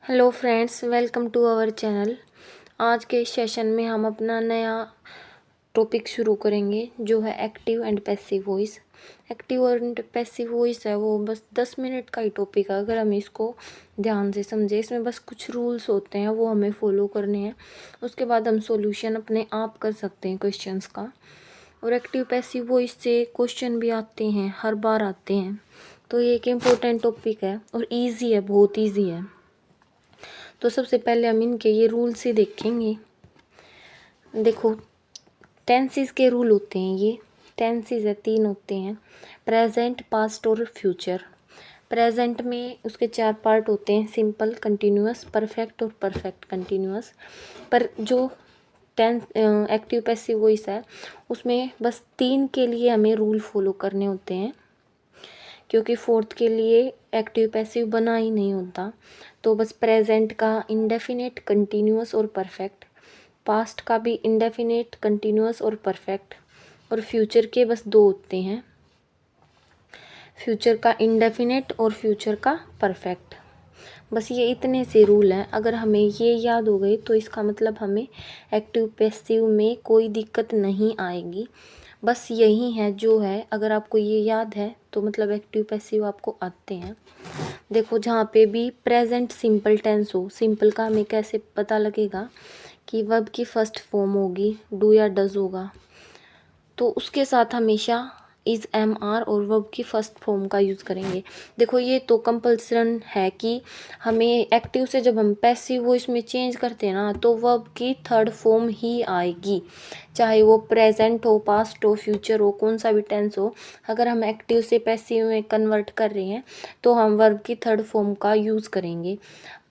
Hello friends, welcome to our channel. आज के session में हम अपना नया टॉपिक शुरू करेंगे जो है active and passive voice. Active and passive voice है वो बस 10 मिनट का ही टॉपिक है। अगर हम इसको ध्यान से समझे, इसमें बस कुछ रूल्स होते हैं वो हमें फॉलो करने हैं। उसके बाद हम सॉल्यूशन अपने आप कर सकते हैं क्वेश्चंस का। और एक्टिव पैसिव वॉइस से क्वेश्चन भी आते हैं, हर बार आते हैं। तो ये एक इम्पोर्टेंट टॉपिक है और ईजी है, बहुत ईजी है। तो सबसे पहले हम इनके ये रूल्स ही देखेंगे। देखो, टेंसेस के रूल होते हैं। ये टेंसेस है, 3 होते हैं: प्रेजेंट, पास्ट और फ्यूचर। प्रेजेंट में उसके 4 पार्ट होते हैं: सिंपल, कंटिन्यूअस, परफेक्ट और परफेक्ट कंटिन्यूअस। पर जो एक्टिव पैसिव वॉइस है उसमें बस 3 के लिए हमें रूल फॉलो करने होते हैं, क्योंकि 4th के लिए एक्टिव पैसिव बना ही नहीं होता। तो बस प्रेजेंट का इंडेफिनेट, कंटिन्यूअस और परफेक्ट, पास्ट का भी इंडेफिनेट, कंटिन्यूअस और परफेक्ट, और फ्यूचर के बस 2 होते हैं: फ्यूचर का इंडेफिनेट और फ्यूचर का परफेक्ट। बस ये इतने से रूल हैं। अगर हमें ये याद हो गए तो इसका मतलब हमें एक्टिव पैसिव में कोई दिक्कत नहीं आएगी। बस यही है जो है, अगर आपको ये याद है तो मतलब एक्टिव पैसिव आपको आते हैं। देखो, जहाँ पे भी प्रेजेंट सिंपल टेंस हो, सिंपल का हमें कैसे पता लगेगा कि वर्ब की फर्स्ट फॉर्म होगी, डू या डज होगा, तो उसके साथ हमेशा इज, एम, आर और वर्ब की फर्स्ट फॉर्म का यूज़ करेंगे। देखो, ये तो कंपल्सन है कि हमें एक्टिव से जब हम पैसिव वॉइस में चेंज करते हैं ना, तो वर्ब की थर्ड फॉर्म ही आएगी। चाहे वो प्रेजेंट हो, पास्ट हो, फ्यूचर हो, कौन सा भी टेंस हो, अगर हम एक्टिव से पैसिव में कन्वर्ट कर रहे हैं तो हम वर्ब की थर्ड फॉर्म का यूज़ करेंगे।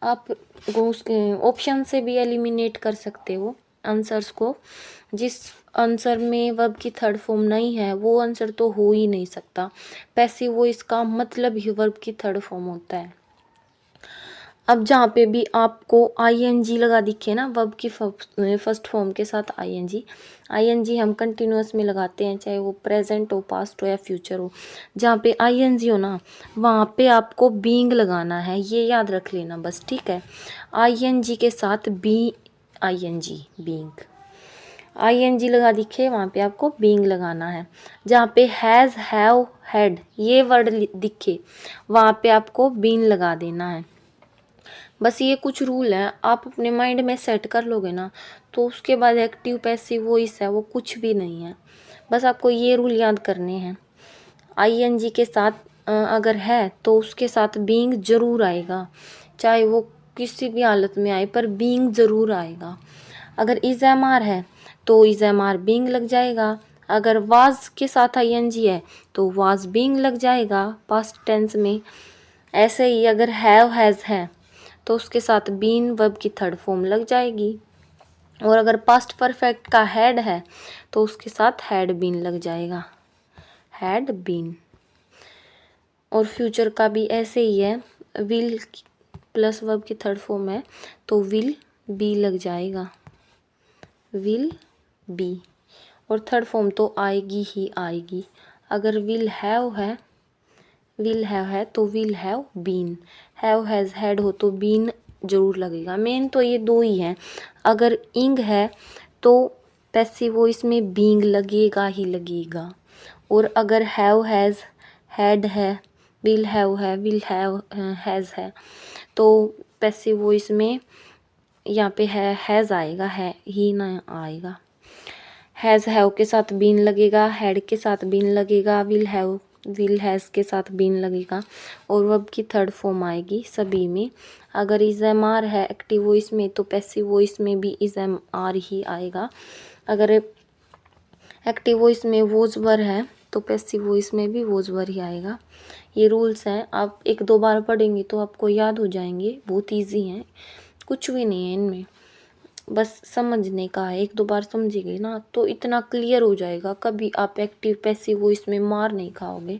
आप ऑप्शन से भी एलिमिनेट कर सकते हो आंसर्स को। जिस आंसर में वर्ब की थर्ड फॉर्म नहीं है वो आंसर तो हो ही नहीं सकता। पैसिव वॉइस का मतलब ही वर्ब की थर्ड फॉर्म होता है। अब जहाँ पे भी आपको आईएनजी लगा दिखे ना, वर्ब की फर्स्ट फॉर्म के साथ आईएनजी, आईएनजी हम कंटिन्यूअस में लगाते हैं, चाहे वो प्रेजेंट हो, पास्ट हो या फ्यूचर हो। जहाँ पे आईएनजी हो ना, वहाँ पे आपको बीइंग लगाना है, ये याद रख लेना बस, ठीक है। आईएनजी के साथ आईएनजी, बीइंग, आईएनजी लगा दिखे वहाँ पे आपको बीइंग लगाना है। जहाँ पे हैज़, हैव, हैड ये वर्ड दिखे वहाँ पे आपको बीन लगा देना है। बस ये कुछ रूल हैं, आप अपने माइंड में सेट कर लोगे ना, तो उसके बाद एक्टिव पैसिव वॉइस है वो कुछ भी नहीं है। बस आपको ये रूल याद करने हैं। आईएनजी के साथ अगर है तो उसके साथ बीइंग ज़रूर आएगा, चाहे वो किसी भी हालत में आए, पर बीइंग ज़रूर आएगा। अगर इज, एम, आर है तो इज, एम, आर बीइंग लग जाएगा। अगर वाज के साथ आईएनजी है तो वाज बीइंग लग जाएगा पास्ट टेंस में। ऐसे ही अगर हैव, हैज़ है तो उसके साथ बीन वर्ब की थर्ड फॉर्म लग जाएगी। और अगर पास्ट परफेक्ट का हैड है तो उसके साथ हैड बीन लग जाएगा, हैड बीन। और फ्यूचर का भी ऐसे ही है, विल प्लस वर्ब की थर्ड फॉर्म है तो विल बी लग जाएगा, विल बी। और थर्ड फॉर्म तो आएगी ही आएगी। अगर विल हैव है तो will have been, have, has, had हो तो बीन जरूर लगेगा। मेन तो ये 2 ही हैं। अगर इंग है तो पैसिव वॉइस में बीइंग लगेगा ही लगेगा। और अगर हैव, हैज़, हैड है, विल हैव है, विल हैव, हैज़ है, तो पैसिव वॉइस में यहाँ पे हैज़ आएगा, है ही ना आएगा। हैज़, हैव के साथ बीन लगेगा, हैड के साथ बीन लगेगा, विल हैव, विल हैज़ के साथ बीन लगेगा, और वर्ब की थर्ड फॉर्म आएगी सभी में। अगर इज, एम, आर है एक्टिव वॉइस में तो पैसिव वॉइस में भी इज, एम, आर ही आएगा। अगर एक्टिव वॉइस में वॉज वर है तो पैसिव वॉइस में भी वॉज वर ही आएगा। ये रूल्स हैं, आप 1-2 बार पढ़ेंगे तो आपको याद हो जाएंगे, बहुत ईजी हैं, कुछ भी नहीं है इनमें, बस समझने का है। 1-2 बार समझेंगे ना तो इतना क्लियर हो जाएगा, कभी आप एक्टिव पैसिव वॉइस में मार नहीं खाओगे।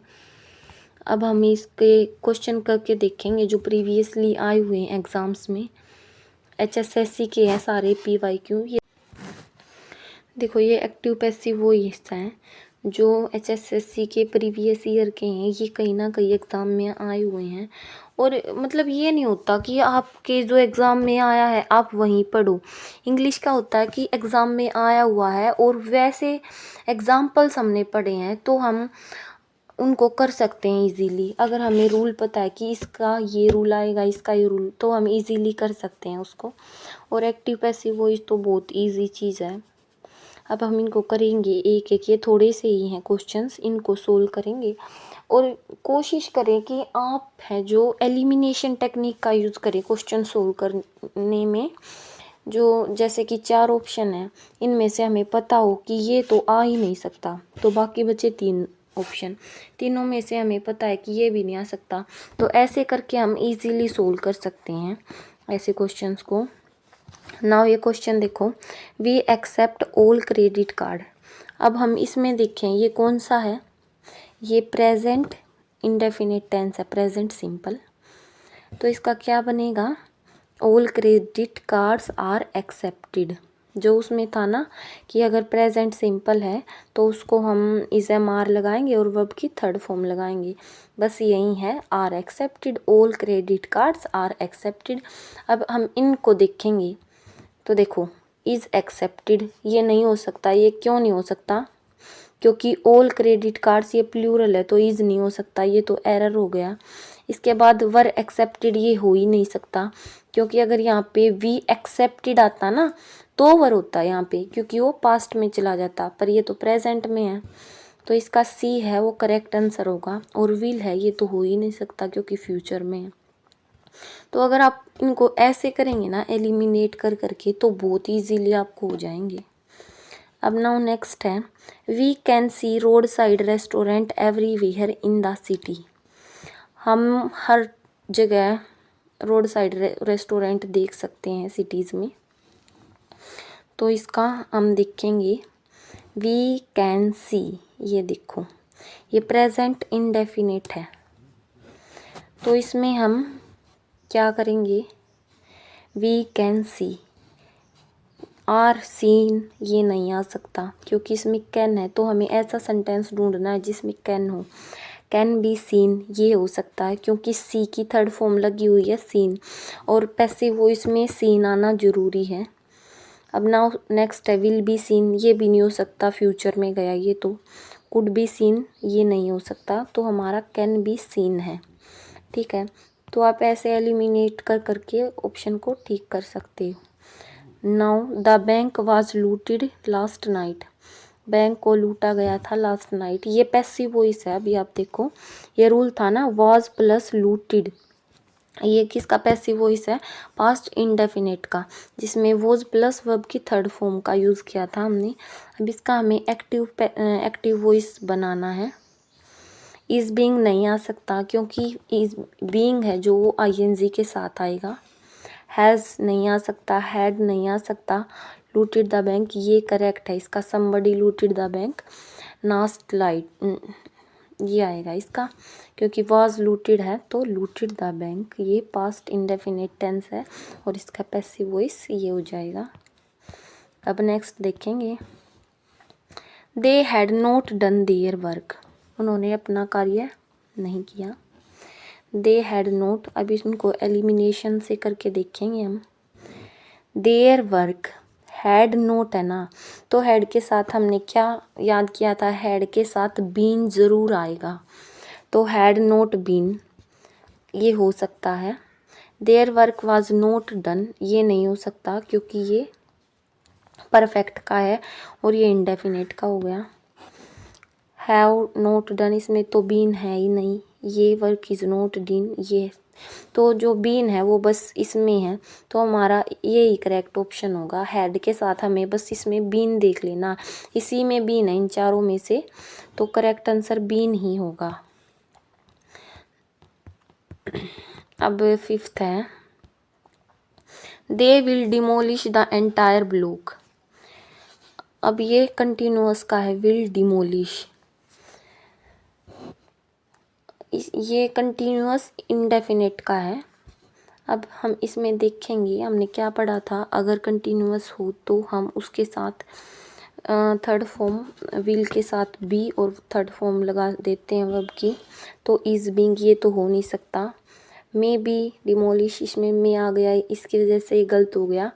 अब हम इसके क्वेश्चन करके देखेंगे जो प्रीवियसली आए हुए हैं एग्ज़ाम्स में, HSSC के हैं सारे PYQ। ये देखो, ये एक्टिव पैसिव वॉइस हैं जो HSSC के प्रीवियस ईयर के हैं ये कहीं ना कहीं एग्ज़ाम में आए हुए हैं। और मतलब ये नहीं होता कि आपके जो एग्ज़ाम में आया है आप वहीं पढ़ो। इंग्लिश का होता है कि एग्ज़ाम में आया हुआ है और वैसे एग्ज़ाम्पल्स हमने पढ़े हैं तो हम उनको कर सकते हैं इजीली। अगर हमें रूल पता है कि इसका ये रूल आएगा, इसका ये रूल, तो हम इजीली कर सकते हैं उसको। और एक्टिव पैसिव वॉइस तो बहुत इजी चीज़ है। अब हम इनको करेंगे एक एक, ये थोड़े से ही हैं क्वेश्चंस, इनको सोल्व करेंगे। और कोशिश करें कि आप हैं जो एलिमिनेशन टेक्निक का यूज़ करें क्वेश्चन सोल्व करने में। जो जैसे कि 4 ऑप्शन है, इनमें से हमें पता हो कि ये तो आ ही नहीं सकता, तो बाकी बचे 3 ऑप्शन, तीनों में से हमें पता है कि ये भी नहीं आ सकता, तो ऐसे करके हम इजीली सोल्व कर सकते हैं ऐसे क्वेश्चंस को। नाउ ये क्वेश्चन देखो, we accept all credit card. अब हम इसमें देखें ये कौन सा है, ये प्रेजेंट इंडेफिनिट टेंस है, प्रेजेंट सिंपल। तो इसका क्या बनेगा, all credit cards are accepted. जो उसमें था ना कि अगर प्रेजेंट सिंपल है तो उसको हम इज एम आर लगाएंगे और वर्ब की थर्ड फॉर्म लगाएंगे, बस यही है, are accepted, all credit cards are accepted. अब हम इनको देखेंगे तो देखो, इज़ एक्सेप्टेड ये नहीं हो सकता। ये क्यों नहीं हो सकता, क्योंकि ऑल क्रेडिट कार्ड्स ये प्लूरल है तो इज़ नहीं हो सकता, ये तो एरर हो गया। इसके बाद वर एक्सेप्टेड ये हो ही नहीं सकता, क्योंकि अगर यहाँ पे वी एक्सेप्टेड आता ना तो वर होता है यहाँ पे, क्योंकि वो पास्ट में चला जाता, पर ये तो प्रेजेंट में है। तो इसका सी है वो करेक्ट आंसर होगा। और विल है ये तो हो ही नहीं सकता क्योंकि फ्यूचर में है। तो अगर आप इनको ऐसे करेंगे ना एलिमिनेट कर करके तो बहुत इजीली आपको हो जाएंगे। अब नाउ नेक्स्ट है, we can see road side restaurant everywhere in the city. हम हर जगह रोड साइड रेस्टोरेंट देख सकते हैं सिटीज़ में। तो इसका हम देखेंगे, वी कैन सी, ये देखो ये प्रेजेंट इंडेफिनिट है, तो इसमें हम क्या करेंगे, we can see, are seen ये नहीं आ सकता क्योंकि इसमें कैन है, तो हमें ऐसा सेंटेंस ढूंढना है जिसमें कैन हो। कैन बी सीन ये हो सकता है क्योंकि सी की थर्ड फॉर्म लगी हुई है सीन, और पैसिव वॉइस में सीन आना ज़रूरी है। अब नाउ नेक्स्ट है, विल बी सीन ये भी नहीं हो सकता, फ्यूचर में गया ये तो। कुड बी सीन ये नहीं हो सकता, तो हमारा कैन बी सीन है। ठीक है, तो आप ऐसे एलिमिनेट कर करके ऑप्शन को ठीक कर सकते हो। Now the bank was looted last night, bank को लूटा गया था लास्ट नाइट, ये पैसिव वॉइस है। अभी आप देखो ये रूल था ना, वाज प्लस लूटेड, ये किसका पैसिव वॉइस है, पास्ट इंडेफिनिट का, जिसमें वॉज प्लस वर्ब की थर्ड फॉर्म का यूज़ किया था हमने। अब इसका हमें एक्टिव वॉइस बनाना है। इज बीइंग नहीं आ सकता क्योंकि इज बीइंग है जो वो आईएनजी के साथ आएगा। हैज़ नहीं आ सकता, हैड नहीं आ सकता। लूटेड द बैंक ये करेक्ट है, इसका somebody looted the bank. Last light ये आएगा इसका, क्योंकि वाज लूटेड है तो लूटेड द बैंक ये पास्ट इंडेफिनिट टेंस है और इसका पैसिव वॉइस ये हो जाएगा। अब नेक्स्ट देखेंगे, they had not done their work, उन्होंने अपना कार्य नहीं किया। दे हैड नोट, अभी इनको एलिमिनेशन से करके देखेंगे हम। देयर वर्क, हैड नोट है ना, तो हैड के साथ हमने क्या याद किया था, हैड के साथ बीन ज़रूर आएगा, तो हैड नोट बीन ये हो सकता है। Their work was note done ये नहीं हो सकता क्योंकि ये परफेक्ट का है और ये इंडेफिनिट का हो गया। हैव नोट डन इसमें तो बीन है ही नहीं, ये वर्क इज़ नोट डन ये, तो जो बीन है वो बस इसमें है, तो हमारा यही करेक्ट ऑप्शन होगा। हैड के साथ हमें बस इसमें बीन देख लेना, इसी में बीन है इन चारों में से, तो करेक्ट आंसर बीन ही होगा। अब फिफ्थ है, they will demolish the entire block. अब ये कंटिन्यूअस का है, विल डिमोलिश, ये कंटिन्यूअस इंडेफिनिट का है। अब हम इसमें देखेंगे हमने क्या पढ़ा था, अगर कंटिन्यूअस हो तो हम उसके साथ थर्ड फॉर्म विल के साथ बी और थर्ड फॉर्म लगा देते हैं वर्ब की, तो इज़ बीइंग ये तो हो नहीं सकता। मे बी डिमोलिश, इसमें मे आ गया, इसकी वजह से ये गलत हो गया।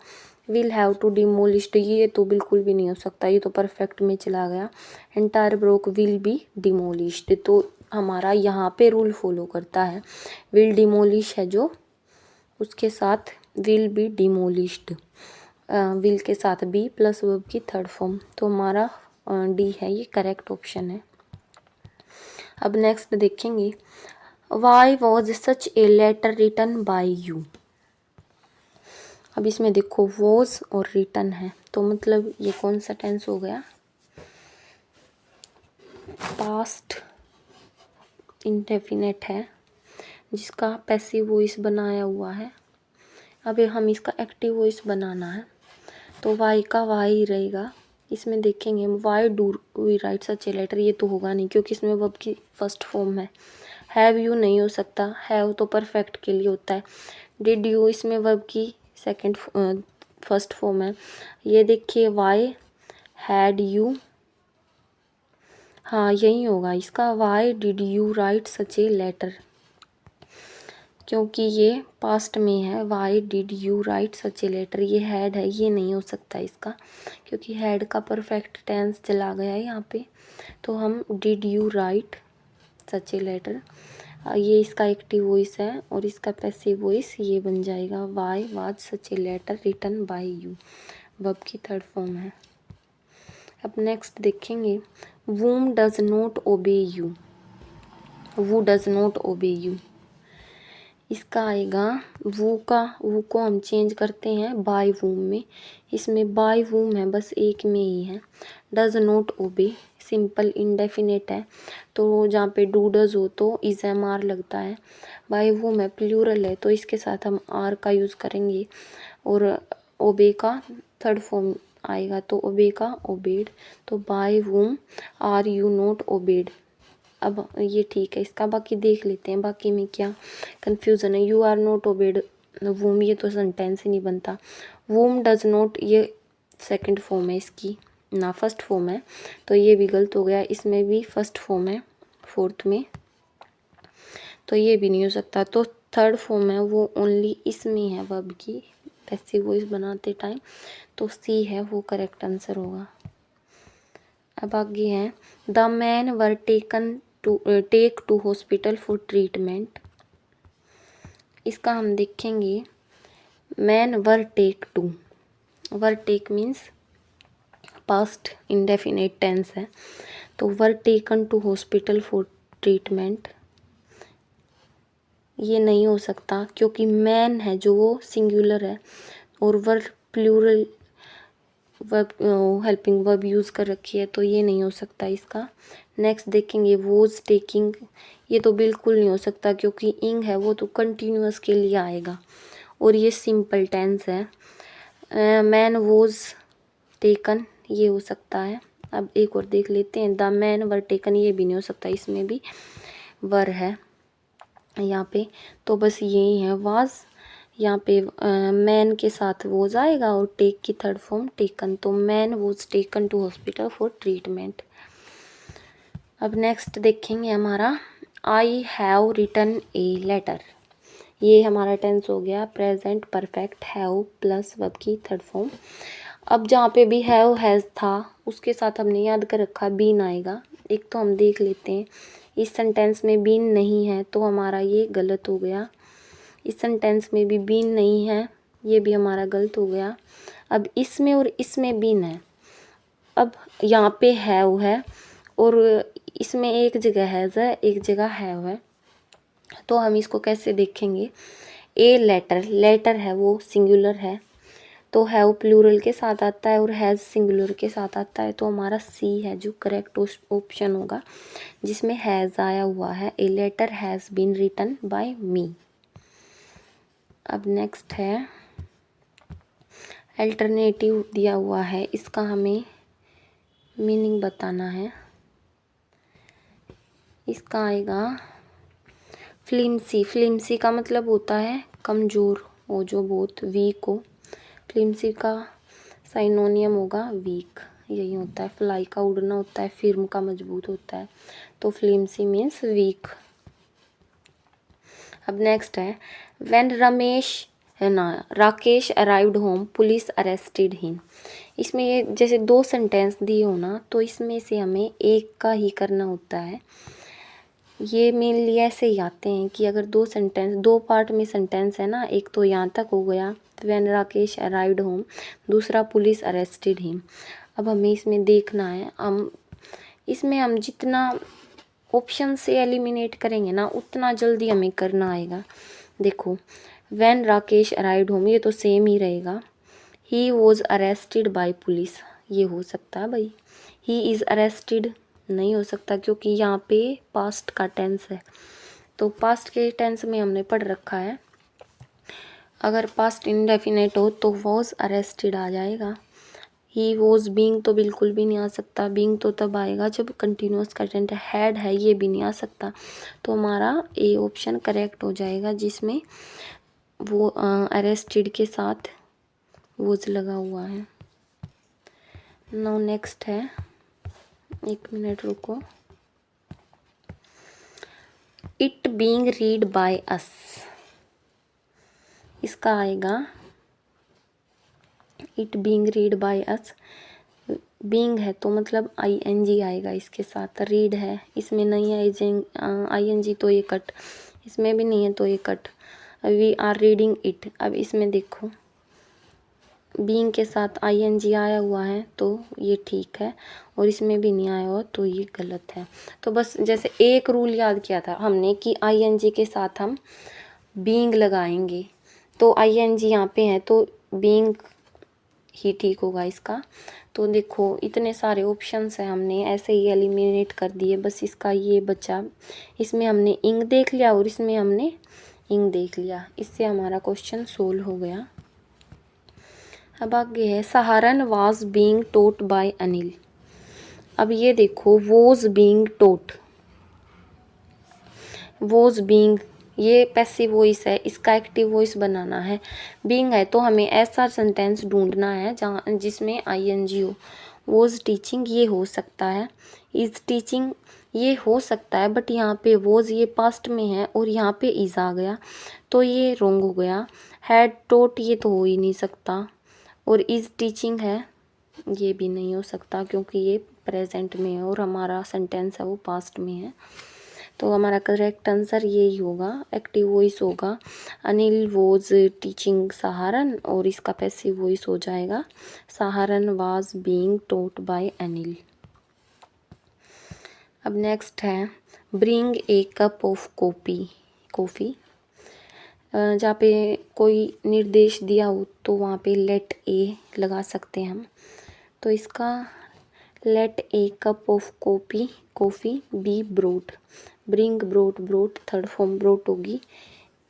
विल हैव टू डिमोलिश्ड, ये तो बिल्कुल भी नहीं हो सकता, ये तो परफेक्ट में चला गया। Entire block will be demolished, तो हमारा यहाँ पे रूल फॉलो करता है। विल डिमोलिश है जो, उसके साथ विल बी डिमोलिश्ड, विल के साथ बी प्लस वर्ब की थर्ड फॉर्म, तो हमारा डी है, ये करेक्ट ऑप्शन है। अब नेक्स्ट देखेंगे, why was such a letter written by you. अब इसमें देखो वॉज और रिटन है, तो मतलब ये कौन सा टेंस हो गया, पास्ट इंडेफिनेट है, जिसका पैसिव वॉइस बनाया हुआ है। अब हम इसका एक्टिव वॉइस बनाना है, तो वाई का वाई ही रहेगा। इसमें देखेंगे why do we write such a letter, ये तो होगा नहीं क्योंकि इसमें वर्ब की फर्स्ट फॉर्म है। हैव यू नहीं हो सकता, हैव तो परफेक्ट के लिए होता है। डिड यू, इसमें वर्ब की सेकंड फर्स्ट फॉर्म है। ये देखिए वाई हैड यू, हाँ यही होगा इसका, why did you write such a letter, क्योंकि ये पास्ट में है। Why did you write such a letter, ये हैड है, ये नहीं हो सकता इसका, क्योंकि हैड का परफेक्ट टेंस चला गया है यहाँ पे। तो हम did you write such a letter, ये इसका एक्टिव वॉइस है और इसका पैसिव वॉइस ये बन जाएगा, why was such a letter written by you, verb की थर्ड फॉर्म है। अब नेक्स्ट देखेंगे, whom does not obey you, who does not obey you, इसका आएगा वो को हम चेंज करते हैं बाय वूम में, इसमें बाय वूम है, बस एक में ही है। डज नॉट ओबे सिंपल इंडेफिनेट है, तो जहाँ पे डू डज हो तो इज एम आर लगता है। बाय वूम है, प्लूरल है, तो इसके साथ हम आर का यूज़ करेंगे, और ओबे का थर्ड फॉर्म आएगा, तो ओबे का ओबेड, तो by whom are you not obeyed. अब ये ठीक है इसका, बाकी देख लेते हैं बाकी में क्या कन्फ्यूज़न है। यू आर नॉट ओबेड वूम, ये तो सेंटेंस ही नहीं बनता। वूम डज नॉट, ये सेकंड फॉर्म है इसकी ना, फर्स्ट फॉर्म है, तो ये भी गलत हो गया। इसमें भी फर्स्ट फॉर्म है फोर्थ में, तो ये भी नहीं हो सकता। तो थर्ड फॉर्म है वो ओनली इसमें है वर्ब की पैसिव वॉइस बनाते टाइम, तो सी है वो करेक्ट आंसर होगा। अब आगे है, the man were taken take to hospital for treatment, इसका हम देखेंगे man were take to, were take means past indefinite tense है, तो were taken to hospital for treatment ये नहीं हो सकता, क्योंकि मैन है जो वो सिंगुलर है और were plural verb helping verb use कर रखी है, तो ये नहीं हो सकता इसका। नेक्स्ट देखेंगे वोज टेकिंग, ये तो बिल्कुल नहीं हो सकता क्योंकि इंग है वो तो कंटिन्यूअस के लिए आएगा और ये सिंपल टेंस है। मैन वोज टेकन ये हो सकता है। अब एक और देख लेते हैं, द मैन वर टेकन ये भी नहीं हो सकता, इसमें भी वर है यहाँ पे, तो बस यही है वाज, यहाँ पे मैन के साथ वोज आएगा और टेक की थर्ड फॉर्म टेकन, तो man was taken to hospital for treatment. अब नेक्स्ट देखेंगे हमारा, I have written a letter, ये हमारा टेंस हो गया present perfect, have plus verb की थर्ड फॉर्म। अब जहाँ पे भी हैव हैज़ था उसके साथ हमने याद कर रखा बीन आएगा। एक तो हम देख लेते हैं, इस सेंटेंस में बीन नहीं है तो हमारा ये गलत हो गया। इस सेंटेंस में भी बीन नहीं है, ये भी हमारा गलत हो गया। अब इसमें और इसमें बीन है, अब यहाँ पे हैव है और इसमें एक जगह हैज़ है एक जगह हैव है, तो हम इसको कैसे देखेंगे। ए लेटर, लेटर है वो सिंगुलर है, तो हैव प्लूरल के साथ आता है और हैज़ सिंगुलर के साथ आता है, तो हमारा सी है जो करेक्ट ऑप्शन होगा, जिसमें हैज़ आया हुआ है। A letter has been written by me. अब नेक्स्ट है, अल्टरनेटिव दिया हुआ है, इसका हमें मीनिंग बताना है। इसका आएगा फ्लिम्सी, फ्लिम्सी का मतलब होता है कमज़ोर हो, जो बहुत वीक हो। फ्लिम्सी का साइनोनियम होगा वीक, यही होता है, फ्लाई का उड़ना होता है, फिल्म का मजबूत होता है, तो फ्लिम्सी मीन्स वीक। अब नेक्स्ट है व्हेन रमेश है ना Rakesh arrived home police arrested him. इसमें ये जैसे दो सेंटेंस दिए हो ना, तो इसमें से हमें एक का ही करना होता है। ये मेनली ऐसे ही आते हैं कि अगर दो सेंटेंस, दो पार्ट में सेंटेंस है ना, एक तो यहाँ तक हो गया व्हेन राकेश अराइव्ड होम, दूसरा पुलिस अरेस्टेड हिम। अब हमें इसमें देखना है, इसमें हम जितना ऑप्शन से एलिमिनेट करेंगे ना उतना जल्दी हमें करना आएगा। देखो व्हेन राकेश अराइव्ड होम, ये तो सेम ही रहेगा। He was arrested bye police, ये हो सकता है भाई। ही इज़ अरेस्टेड नहीं हो सकता क्योंकि यहाँ पे पास्ट का टेंस है, तो पास्ट के टेंस में हमने पढ़ रखा है। अगर पास्ट इंडेफिनेट हो तो वॉज अरेस्टेड आ जाएगा। ही वॉज बीइंग तो बिल्कुल भी नहीं आ सकता, बीइंग तो तब आएगा जब कंटिन्यूअस कंटेंट हैड है, ये भी नहीं आ सकता। तो हमारा ए ऑप्शन करेक्ट हो जाएगा जिसमें वो अरेस्टेड के साथ वॉज लगा हुआ है। नाउ नेक्स्ट है, एक मिनट रुको, it being read by us, इसका आएगा it being read by us. Being है तो मतलब ING आएगा इसके साथ, रीड है इसमें नहीं है ING तो ये कट, इसमें भी नहीं है तो ये cut. We are reading it, अब इसमें देखो बीइंग के साथ ING आया हुआ है तो ये ठीक है, और इसमें भी नहीं आया हुआ तो ये गलत है। तो बस जैसे एक रूल याद किया था हमने कि ING के साथ हम बीइंग लगाएंगे, तो ING यहाँ पे है तो बीइंग ही ठीक होगा इसका। तो देखो इतने सारे ऑप्शंस हैं, हमने ऐसे ही एलिमिनेट कर दिए, बस इसका ये बचा। इसमें हमने इंग देख लिया और इसमें हमने इंग देख लिया, इससे हमारा क्वेश्चन सोल्व हो गया। अब आगे है Saharan was being taught by Anil. अब ये देखो was being taught, was being ये पैसिव वॉइस है, इसका एक्टिव वॉइस बनाना है। बीइंग है तो हमें ऐसा सेंटेंस ढूंढना है जहाँ जिसमें ING हो। वॉज टीचिंग ये हो सकता है, इज़ टीचिंग ये हो सकता है, बट यहाँ पे वॉज ये पास्ट में है और यहाँ पे इज़ आ गया तो ये रॉन्ग हो गया। हैड टोट ये तो हो ही नहीं सकता, और इज़ टीचिंग है ये भी नहीं हो सकता क्योंकि ये प्रेजेंट में है और हमारा सेंटेंस है वो पास्ट में है। तो हमारा करेक्ट आंसर यही होगा, एक्टिव वॉइस होगा अनिल वॉज टीचिंग सहारन, और इसका पैसिव वॉइस हो जाएगा Saharan was being taught by Anil. अब नेक्स्ट है bring a cup of coffee. जहाँ पे कोई निर्देश दिया हो तो वहाँ पे लेट ए लगा सकते हैं हम, तो इसका let a cup of coffee be brought, bring brought third form brought होगी,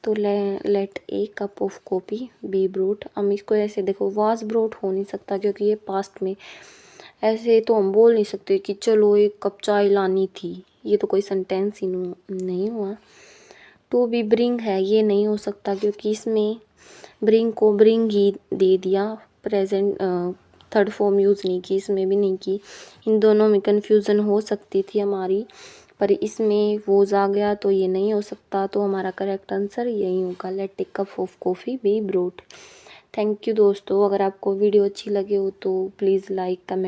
तो let a cup of coffee be brought. हम इसको ऐसे देखो वाज ब्रोट हो नहीं सकता क्योंकि ये पास्ट में, ऐसे तो हम बोल नहीं सकते कि चलो एक कप चाय लानी थी, ये तो कोई सेंटेंस ही नहीं हुआ। टू बी ब्रिंग है ये नहीं हो सकता क्योंकि इसमें ब्रिंग को ब्रिंग ही दे दिया, प्रेजेंट थर्ड फॉर्म यूज़ नहीं की, इसमें भी नहीं की। इन दोनों में कन्फ्यूज़न हो सकती थी हमारी, पर इसमें वोज आ गया तो ये नहीं हो सकता, तो हमारा करेक्ट आंसर यही होगा let a cup of coffee be brought. Thank you दोस्तों, अगर आपको वीडियो अच्छी लगे हो तो प्लीज़ लाइक कमेंट